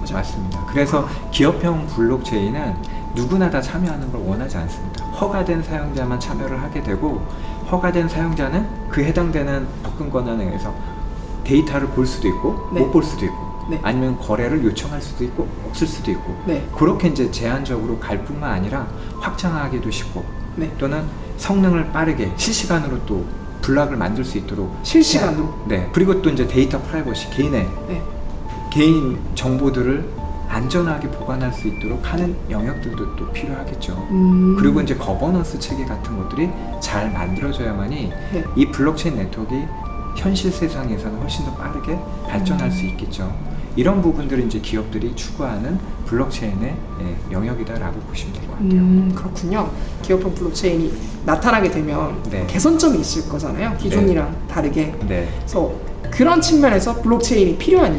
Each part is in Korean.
거죠? 맞습니다. 그래서 기업형 블록체인은 누구나 다 참여하는 걸 원하지 않습니다. 허가된 사용자만 참여를 하게 되고, 허가된 사용자는 그 해당되는 접근 권한에 의해서 데이터를 볼 수도 있고 네. 못 볼 수도 있고, 네. 아니면 거래를 요청할 수도 있고 없을 수도 있고, 네. 그렇게 이제 제한적으로 갈 뿐만 아니라 확장하기도 쉽고, 네. 또는 성능을 빠르게 실시간으로 또 블락을 만들 수 있도록 실시간으로? 네. 그리고 또 이제 데이터 프라이버시, 개인의 네. 개인 정보들을 안전하게 보관할 수 있도록 하는 영역들도 또 필요하겠죠. 그리고 이제 거버넌스 체계 같은 것들이 잘 만들어져야만이 네. 이 블록체인 네트워크가 현실 세상에서는 훨씬 더 빠르게 발전할 수 있겠죠. 이런 부분들이 이제 기업들이 추구하는 블록체인의 영역이다라고 보시면 될 것 같아요. 그렇군요. 기업형 블록체인이 나타나게 되면 네. 개선점이 있을 거잖아요. 기존이랑 다르게. 네. 그래서 그런 측면에서 블록체인이 필요한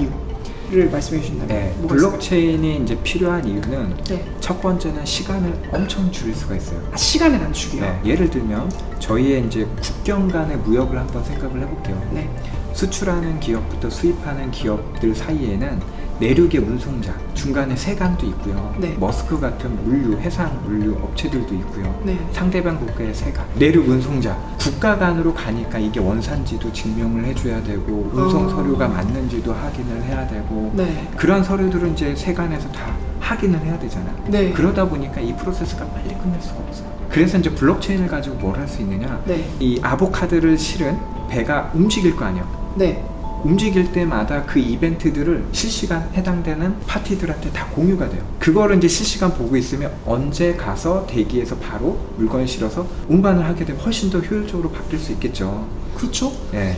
이유를 말씀해 주신다면 네. 뭐가 있을까요? 블록체인이 이제 필요한 이유는 네. 첫 번째는 시간을 엄청 줄일 수가 있어요. 아, 시간의 단축이요? 네. 예를 들면 저희의 이제 국경 간의 무역을 한번 생각을 해볼게요. 네. 수출하는 기업부터 수입하는 기업들 사이에는 내륙의 운송자, 중간에 세관도 있고요. 네. 머스크 같은 물류, 해상 물류 업체들도 있고요. 네. 상대방 국가의 세관, 내륙 운송자, 국가 간으로 가니까 이게 원산지도 증명을 해줘야 되고, 운송 서류가 맞는지도 확인을 해야 되고, 네. 그런 서류들은 이제 세관에서 다 확인을 해야 되잖아요. 네. 그러다 보니까 이 프로세스가 빨리 끝날 수가 없어요. 그래서 이제 블록체인을 가지고 뭘 할 수 있느냐, 네. 이 아보카도를 실은 배가 움직일 거 아니에요. 네. 움직일 때마다 그 이벤트들을 실시간 해당되는 파티들한테 다 공유가 돼요. 그거를 이제 실시간 보고 있으면 언제 가서 대기해서 바로 물건을 실어서 운반을 하게 되면 훨씬 더 효율적으로 바뀔 수 있겠죠. 그렇죠. 네.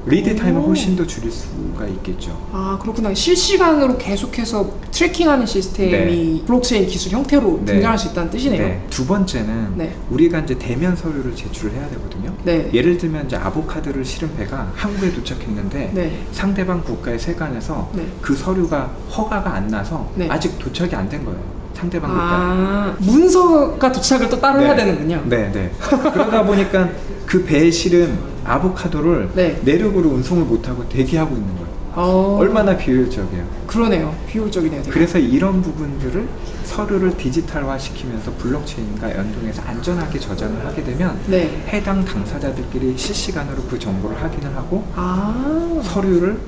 리드 타임을 오. 훨씬 더 줄일 수가 있겠죠. 아, 그렇구나. 실시간으로 계속해서 트래킹하는 시스템이 네. 블록체인 기술 형태로 네. 등장할 수 있다는 뜻이네요. 네. 두 번째는 네. 우리가 이제 대면 서류를 제출을 해야 되거든요. 네. 예를 들면 이제 아보카도를 실은 배가 한국에 도착했는데 네. 상대방 국가의 세관에서 네. 그 서류가 허가가 안 나서 네. 아직 도착이 안 된 거예요. 상대방 국가. 아, 문서가 도착을 또 따로 해야 되는군요. 네, 네. 그러다 보니까 그 배에 실은 아보카도를 네. 내륙으로 운송을 못하고 대기하고 있는 거예요. 얼마나 비효율적이에요. 그러네요. 비효율적이네요. 되게. 그래서 이런 부분들을 서류를 디지털화 시키면서 블록체인과 연동해서 안전하게 저장을 하게 되면 네. 해당 당사자들끼리 실시간으로 그 정보를 확인을 하고 아, 서류를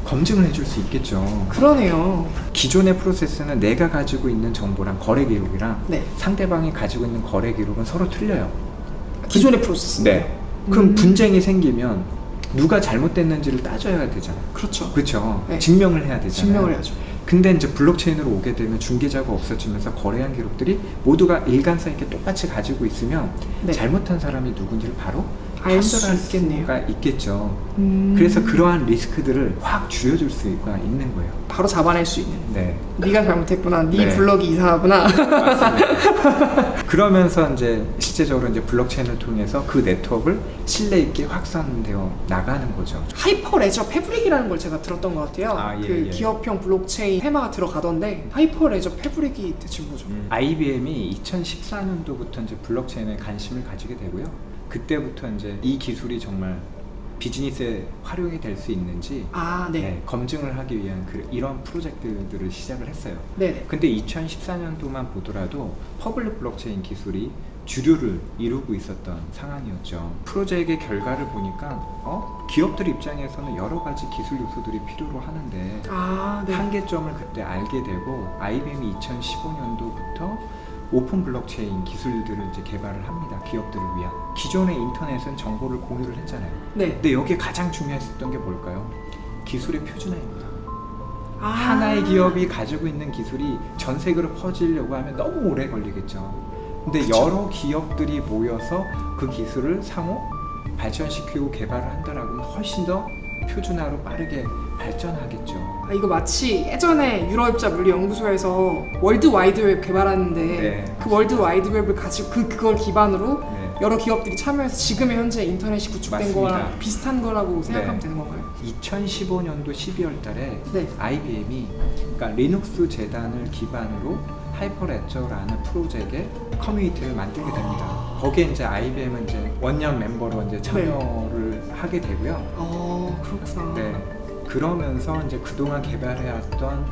검증을 해줄 수 있겠죠. 그러네요. 기존의 프로세스는 내가 가지고 있는 정보랑 거래 기록이랑 네. 상대방이 가지고 있는 거래 기록은 서로 틀려요. 기존의 프로세스. 네. 그럼 분쟁이 생기면 누가 잘못됐는지를 따져야 되잖아요. 그렇죠. 그렇죠. 네. 증명을 해야 되잖아요. 증명을 해야죠. 근데 이제 블록체인으로 오게 되면 중개자가 없어지면서 거래한 기록들이 모두가 일관성 있게 똑같이 가지고 있으면 네. 잘못한 사람이 누군지를 바로 알 수 판별할 있겠네요. 수가 있겠죠. 그래서 그래서 그러한 리스크들을 확 줄여줄 수가 있는 거예요. 바로 잡아낼 수 있는. 네. 네가 잘못했구나. 네 네. 블럭이 이상하구나. 맞습니다. 그러면서 이제 실제적으로 이제 블록체인을 통해서 그 네트워크를 신뢰 있게 확산되어 나가는 거죠. 하이퍼 레저 패브릭이라는 걸 제가 들었던 것 같아요. 아, 예, 그 예. 기업형 블록체인 테마가 들어가던데 하이퍼 레저 패브릭이 대체 뭐죠? IBM이 2014년도부터 이제 블록체인에 관심을 가지게 되고요. 그때부터 이제 이 기술이 정말 비즈니스에 활용이 될 수 있는지 아, 네. 검증을 하기 위한 이런 프로젝트들을 시작을 했어요. 네네. 근데 2014년도만 보더라도 퍼블릭 블록체인 기술이 주류를 이루고 있었던 상황이었죠. 프로젝트의 결과를 보니까 기업들 입장에서는 여러 가지 기술 요소들이 필요로 하는데 아, 네. 한계점을 그때 알게 되고 IBM이 2015년도부터 오픈 블록체인 기술들을 이제 개발을 합니다. 기업들을 위한. 기존의 인터넷은 정보를 공유를 했잖아요. 네. 근데 여기에 가장 중요했었던 게 뭘까요? 기술의 표준화입니다. 아. 하나의 기업이 가지고 있는 기술이 전 세계로 퍼지려고 하면 너무 오래 걸리겠죠. 근데 그쵸. 여러 기업들이 모여서 그 기술을 상호 발전시키고 개발을 한다라고 하면 훨씬 더 표준화로 빠르게 발전하겠죠. 아, 이거 마치 예전에 유럽자 물리연구소에서 월드 와이드웹 개발하는데 네. 그 월드 와이드웹을 가지고 그걸 기반으로 네. 여러 기업들이 참여해서 지금의 현재 인터넷이 구축된 맞습니다. 거랑 비슷한 거라고 생각하면 네. 되는 건가요? 2015년도 12월 달에 네. IBM이 그러니까 리눅스 재단을 기반으로 하이퍼레저라는 프로젝트의 커뮤니티를 만들게 됩니다. 거기에 이제 IBM은 이제 원년 멤버로 이제 참여를 하게 되고요. 그렇구나. 네. 그러면서 이제 그동안 개발해왔던